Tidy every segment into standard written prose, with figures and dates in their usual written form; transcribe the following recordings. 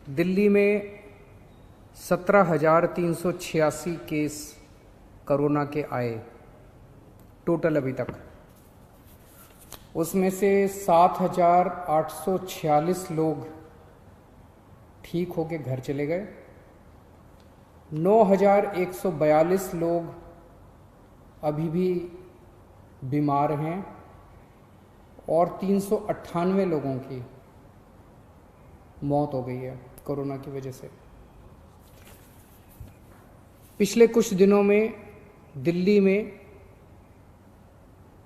दिल्ली में 17,386 case corona के आए टोटल अभी तक। उसमें से 7,846 लोग ठीक होके घर चले गए। 9,142 लोग अभी भी बीमार हैं और 398 लोगों की मौत हो गई है कोरोना की वजह से। पिछले कुछ दिनों में दिल्ली में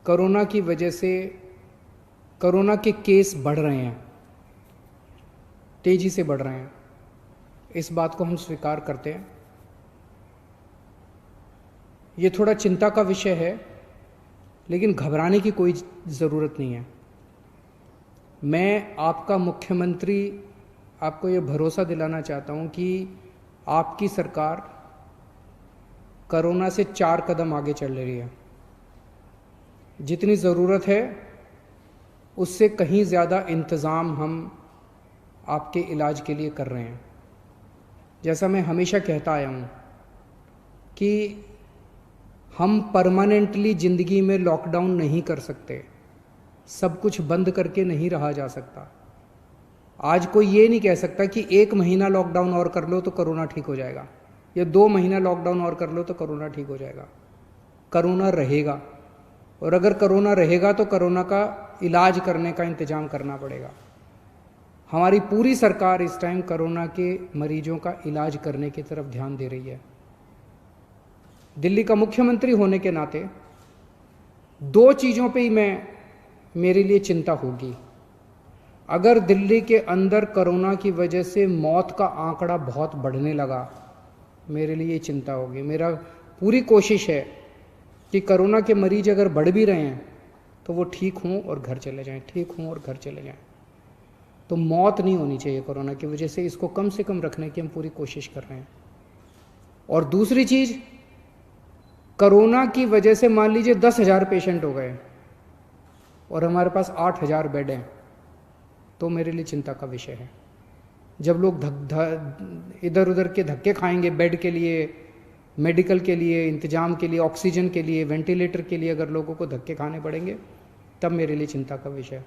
कोरोना की वजह से कोरोना के केस बढ़ रहे हैं, तेजी से बढ़ रहे हैं। इस बात को हम स्वीकार करते हैं। ये थोड़ा चिंता का विषय है, लेकिन घबराने की कोई ज़रूरत नहीं है। मैं आपका मुख्यमंत्री आपको ये भरोसा दिलाना चाहता हूँ कि आपकी सरकार कोरोना से 4 कदम आगे चल रही है। जितनी ज़रूरत है उससे कहीं ज़्यादा इंतज़ाम हम आपके इलाज के लिए कर रहे हैं। जैसा मैं हमेशा कहता आया हूँ कि हम परमानेंटली ज़िंदगी में लॉकडाउन नहीं कर सकते, सब कुछ बंद करके नहीं रहा जा सकता। आज कोई ये नहीं कह सकता कि 1 महीना लॉकडाउन और कर लो तो कोरोना ठीक हो जाएगा, या 2 महीना लॉकडाउन और कर लो तो कोरोना ठीक हो जाएगा। कोरोना रहेगा, और अगर कोरोना रहेगा तो कोरोना का इलाज करने का इंतजाम करना पड़ेगा। हमारी पूरी सरकार इस टाइम कोरोना के मरीजों का इलाज करने की तरफ ध्यान दे रही है। दिल्ली का मुख्यमंत्री होने के नाते 2 चीज़ों पे ही मेरे लिए चिंता होगी। अगर दिल्ली के अंदर कोरोना की वजह से मौत का आंकड़ा बहुत बढ़ने लगा, मेरे लिए चिंता होगी। मेरा पूरी कोशिश है कि कोरोना के मरीज अगर बढ़ भी रहे हैं तो वो ठीक हों और घर चले जाएं, ठीक हों और घर चले जाएं। तो मौत नहीं होनी चाहिए कोरोना की वजह से। इसको कम से कम रखने की हम पूरी कोशिश कर रहे हैं। और दूसरी चीज़, कोरोना की वजह से मान लीजिए 10,000 पेशेंट हो गए और हमारे पास 8,000 बेड हैं, तो मेरे लिए चिंता का विषय है। जब लोग इधर उधर के धक्के खाएंगे बेड के लिए, मेडिकल के लिए, इंतजाम के लिए, ऑक्सीजन के लिए, वेंटिलेटर के लिए अगर लोगों को धक्के खाने पड़ेंगे, तब मेरे लिए चिंता का विषय है।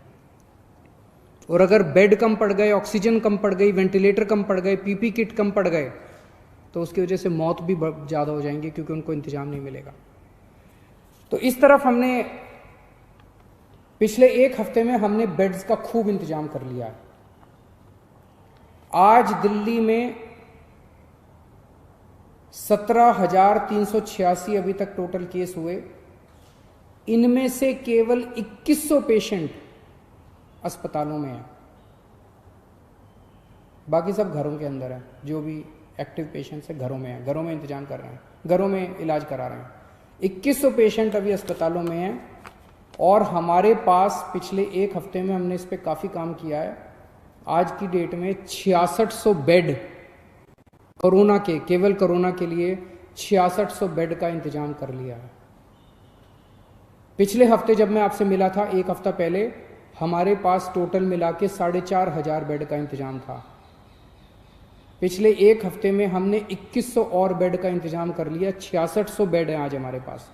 और अगर बेड कम पड़ गए, ऑक्सीजन कम पड़ गई, वेंटिलेटर कम पड़ गए, पीपी किट कम पड़ गए, तो उसकी वजह से मौत भी ज़्यादा हो जाएंगी, क्योंकि उनको इंतजाम नहीं मिलेगा। तो इस तरफ हमने पिछले 1 हफ्ते में हमने बेड्स का खूब इंतजाम कर लिया है। आज दिल्ली में 17,386 अभी तक टोटल केस हुए। इनमें से केवल 2100 पेशेंट अस्पतालों में हैं, बाकी सब घरों के अंदर है। जो भी एक्टिव पेशेंट्स है घरों में है, घरों में इंतजाम कर रहे हैं, घरों में इलाज करा रहे हैं। 2100 पेशेंट अभी अस्पतालों में हैं। और हमारे पास पिछले 1 हफ्ते में हमने इस पर काफ़ी काम किया है। आज की डेट में 6600 बेड कोरोना के, केवल कोरोना के लिए 6600 बेड का इंतजाम कर लिया है। पिछले हफ्ते जब मैं आपसे मिला था 1 हफ्ता पहले, हमारे पास टोटल मिला के 4,500 बेड का इंतजाम था। पिछले 1 हफ्ते में हमने 2100 और बेड का इंतजाम कर लिया। 6600 बेड हैं आज हमारे पास।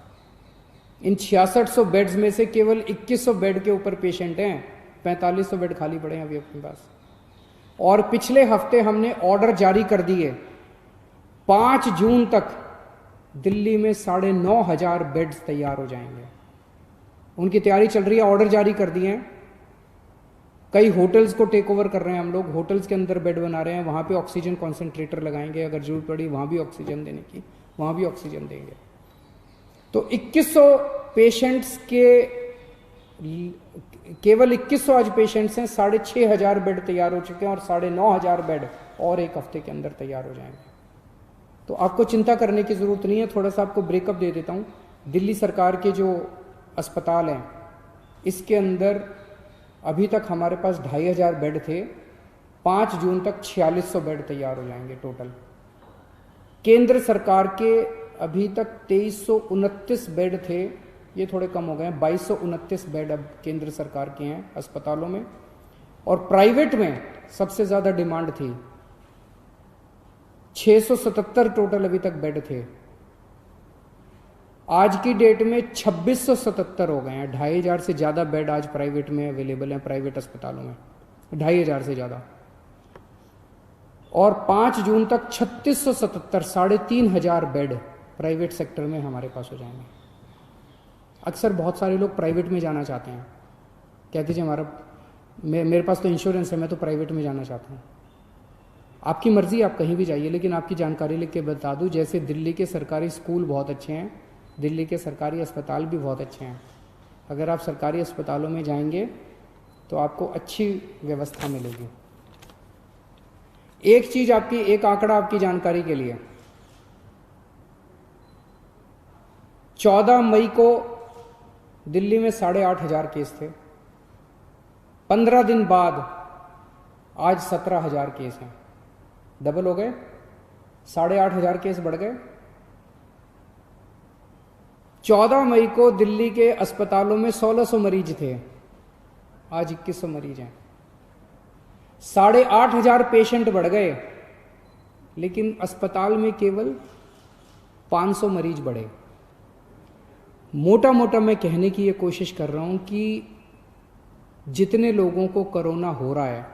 इन 6600 बेड्स में से केवल 2100 बेड के ऊपर पेशेंट हैं, 4500 बेड खाली पड़े हैं अभी अपने पास। और पिछले हफ्ते हमने ऑर्डर जारी कर दिए, 5 जून तक दिल्ली में 9,500 बेड्स तैयार हो जाएंगे। उनकी तैयारी चल रही है, ऑर्डर जारी कर दिए हैं। कई होटल्स को टेक ओवर कर रहे हैं हम लोग, होटल्स के अंदर बेड बना रहे हैं, वहाँ पे ऑक्सीजन कॉन्सेंट्रेटर लगाएंगे, अगर जरूरत पड़ी वहाँ भी ऑक्सीजन देने की, वहाँ भी ऑक्सीजन देंगे। तो 2100 पेशेंट्स के, केवल 2100 आज पेशेंट्स हैं। 6,500 बेड तैयार हो चुके हैं और 9,500 बेड और 1 हफ्ते के अंदर तैयार हो जाएंगे। तो आपको चिंता करने की ज़रूरत नहीं है। थोड़ा सा आपको ब्रेकअप दे देता हूँ। दिल्ली सरकार के जो अस्पताल हैं, इसके अंदर अभी तक हमारे पास 2,500 बेड थे। 5 जून तक 4600 बेड तैयार हो जाएंगे टोटल। केंद्र सरकार के अभी तक 2329 बेड थे, ये थोड़े कम हो गए हैं। 2229 बेड अब केंद्र सरकार के हैं अस्पतालों में। और प्राइवेट में सबसे ज़्यादा डिमांड थी, 677 टोटल अभी तक बेड थे, आज की डेट में 2677 हो गए हैं। 2500 से ज़्यादा बेड आज प्राइवेट में अवेलेबल हैं, प्राइवेट अस्पतालों में 2500 से ज़्यादा। और 5 जून तक 3677, 3500 बेड प्राइवेट सेक्टर में हमारे पास हो जाएंगे। अक्सर बहुत सारे लोग प्राइवेट में जाना चाहते हैं, कहते जी मेरे पास तो इंश्योरेंस है, मैं तो प्राइवेट में जाना चाहता हूँ। आपकी मर्ज़ी, आप कहीं भी जाइए, लेकिन आपकी जानकारी लिख के बता दूँ, जैसे दिल्ली के सरकारी स्कूल बहुत अच्छे हैं, दिल्ली के सरकारी अस्पताल भी बहुत अच्छे हैं। अगर आप सरकारी अस्पतालों में जाएंगे तो आपको अच्छी व्यवस्था मिलेगी। एक चीज़ आपकी, एक आंकड़ा आपकी जानकारी के लिए, 14 मई को दिल्ली में 8,500 केस थे। 15 दिन बाद आज 17,000 केस हैं, डबल हो गए, 8,500 केस बढ़ गए। 14 मई को दिल्ली के अस्पतालों में 1,600 मरीज थे, आज 2,100 मरीज हैं। 8,500 पेशेंट बढ़ गए, लेकिन अस्पताल में केवल 500 मरीज बढ़े। मोटा मोटा मैं कहने की ये कोशिश कर रहा हूं कि जितने लोगों को कोरोना हो रहा है,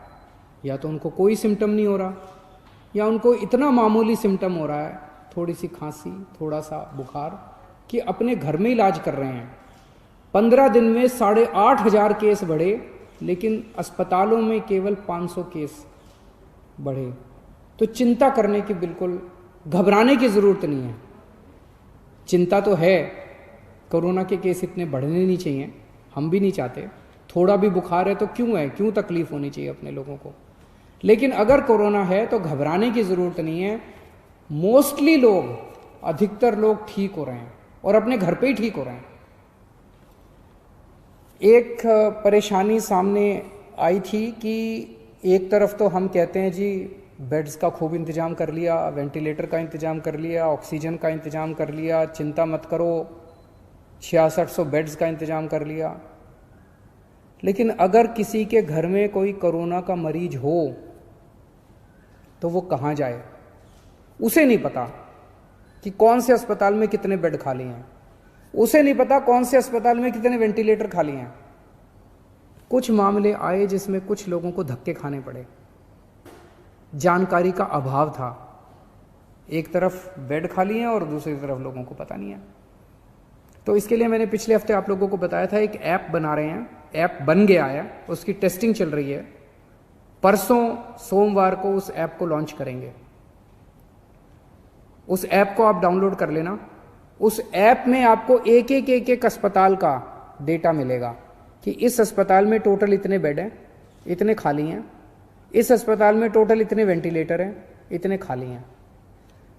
या तो उनको कोई सिम्टम नहीं हो रहा, या उनको इतना मामूली सिम्टम हो रहा है, थोड़ी सी खांसी, थोड़ा सा बुखार, कि अपने घर में इलाज कर रहे हैं। 15 दिन में 8,500 केस बढ़े, लेकिन अस्पतालों में केवल 500 केस बढ़े। तो चिंता करने की, बिल्कुल घबराने की ज़रूरत नहीं है। चिंता तो है, कोरोना के केस इतने बढ़ने नहीं चाहिए, हम भी नहीं चाहते। थोड़ा भी बुखार है तो क्यों है, क्यों तकलीफ होनी चाहिए अपने लोगों को। लेकिन अगर कोरोना है तो घबराने की ज़रूरत नहीं है। मोस्टली लोग, अधिकतर लोग ठीक हो रहे हैं और अपने घर पे ही ठीक हो रहे हैं। एक परेशानी सामने आई थी कि एक तरफ तो हम कहते हैं जी बेड्स का खूब इंतजाम कर लिया, वेंटिलेटर का इंतजाम कर लिया, ऑक्सीजन का इंतजाम कर लिया, चिंता मत करो, 6600 बेड्स का इंतजाम कर लिया। लेकिन अगर किसी के घर में कोई कोरोना का मरीज हो तो वो कहाँ जाए, उसे नहीं पता कि कौन से अस्पताल में कितने बेड खाली हैं, उसे नहीं पता कौन से अस्पताल में कितने वेंटिलेटर खाली हैं। कुछ मामले आए जिसमें कुछ लोगों को धक्के खाने पड़े, जानकारी का अभाव था। एक तरफ बेड खाली हैं और दूसरी तरफ लोगों को पता नहीं है। तो इसके लिए मैंने पिछले हफ्ते आप लोगों को बताया था, एक ऐप बना रहे हैं, ऐप बन गया है, उसकी टेस्टिंग चल रही है। परसों सोमवार को उस ऐप को लॉन्च करेंगे। उस ऐप को आप डाउनलोड कर लेना। उस ऐप में आपको एक अस्पताल का डेटा मिलेगा कि इस अस्पताल में टोटल इतने बेड हैं, इतने खाली हैं, इस अस्पताल में टोटल इतने वेंटिलेटर हैं, इतने खाली हैं।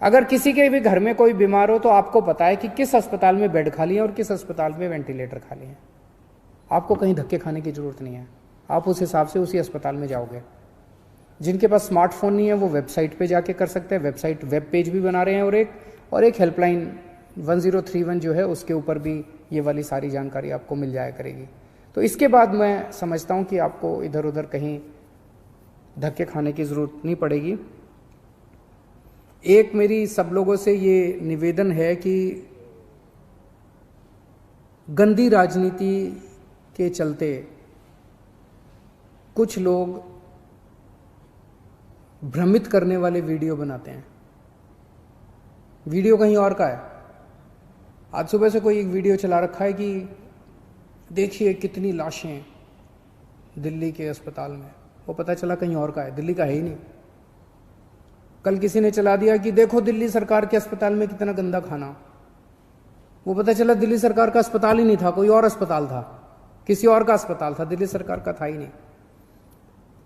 अगर किसी के भी घर में कोई बीमार हो तो आपको पता है कि किस अस्पताल में बेड खाली है और किस अस्पताल में वेंटिलेटर खाली है। आपको कहीं धक्के खाने की जरूरत नहीं है, आप उस हिसाब से उसी अस्पताल में जाओगे। जिनके पास स्मार्टफोन नहीं है वो वेबसाइट पे जाके कर सकते हैं, वेबसाइट वेब पेज भी बना रहे हैं, और एक हेल्पलाइन 1031 जो है उसके ऊपर भी ये वाली सारी जानकारी आपको मिल जाया करेगी। तो इसके बाद मैं समझता हूँ कि आपको इधर उधर कहीं धक्के खाने की ज़रूरत नहीं पड़ेगी। एक मेरी सब लोगों से ये निवेदन है कि गंदी राजनीति के चलते कुछ लोग भ्रमित करने वाले वीडियो बनाते हैं। वीडियो कहीं और का है। आज सुबह से कोई एक वीडियो चला रखा है कि देखिए कितनी लाशें दिल्ली के अस्पताल में, वो पता चला कहीं और का है, दिल्ली का है ही नहीं। कल किसी ने चला दिया कि देखो दिल्ली सरकार के अस्पताल में कितना गंदा खाना, वो पता चला दिल्ली सरकार का अस्पताल ही नहीं था, कोई और अस्पताल था, किसी और का अस्पताल था, दिल्ली सरकार का था ही नहीं।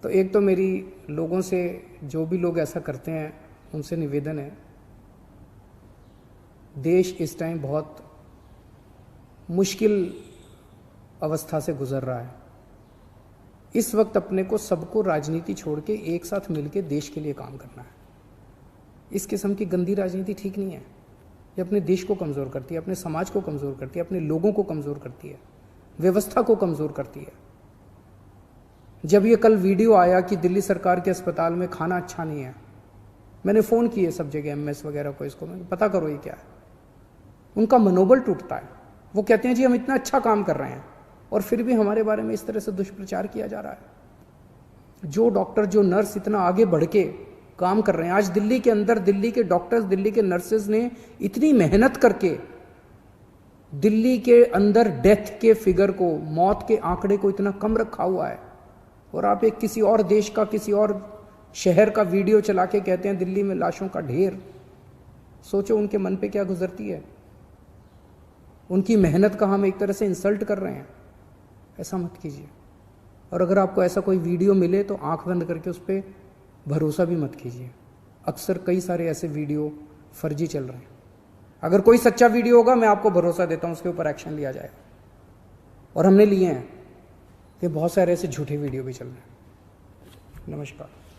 तो एक तो मेरी लोगों से, जो भी लोग ऐसा करते हैं उनसे निवेदन है, देश इस टाइम बहुत मुश्किल अवस्था से गुजर रहा है। इस वक्त अपने को सबको राजनीति छोड़ के एक साथ मिलकर देश के लिए काम करना है। इस किस्म की गंदी राजनीति ठीक नहीं है। ये अपने देश को कमज़ोर करती है, अपने समाज को कमज़ोर करती है, अपने लोगों को कमज़ोर करती है, व्यवस्था को कमज़ोर करती है। जब ये कल वीडियो आया कि दिल्ली सरकार के अस्पताल में खाना अच्छा नहीं है, मैंने फ़ोन किए सब जगह एमएस वगैरह को, इसको मैं पता करो ये क्या है। उनका मनोबल टूटता है। वो कहते हैं जी हम इतना अच्छा काम कर रहे हैं और फिर भी हमारे बारे में इस तरह से दुष्प्रचार किया जा रहा है। जो डॉक्टर, जो नर्स इतना आगे बढ़ के काम कर रहे हैं, आज दिल्ली के अंदर दिल्ली के डॉक्टर्स, दिल्ली के नर्सेज ने इतनी मेहनत करके दिल्ली के अंदर डेथ के फिगर को, मौत के आंकड़े को इतना कम रखा हुआ है, और आप एक किसी और देश का, किसी और शहर का वीडियो चला के कहते हैं दिल्ली में लाशों का ढेर। सोचो उनके मन पे क्या गुजरती है। उनकी मेहनत का हम एक तरह से इंसल्ट कर रहे हैं। ऐसा मत कीजिए। और अगर आपको ऐसा कोई वीडियो मिले तो आंख बंद करके उस पर भरोसा भी मत कीजिए। अक्सर कई सारे ऐसे वीडियो फर्जी चल रहे हैं। अगर कोई सच्चा वीडियो होगा मैं आपको भरोसा देता हूं उसके ऊपर एक्शन लिया जाएगा, और हमने लिए हैं कि बहुत सारे ऐसे झूठे वीडियो भी चल रहे हैं। नमस्कार।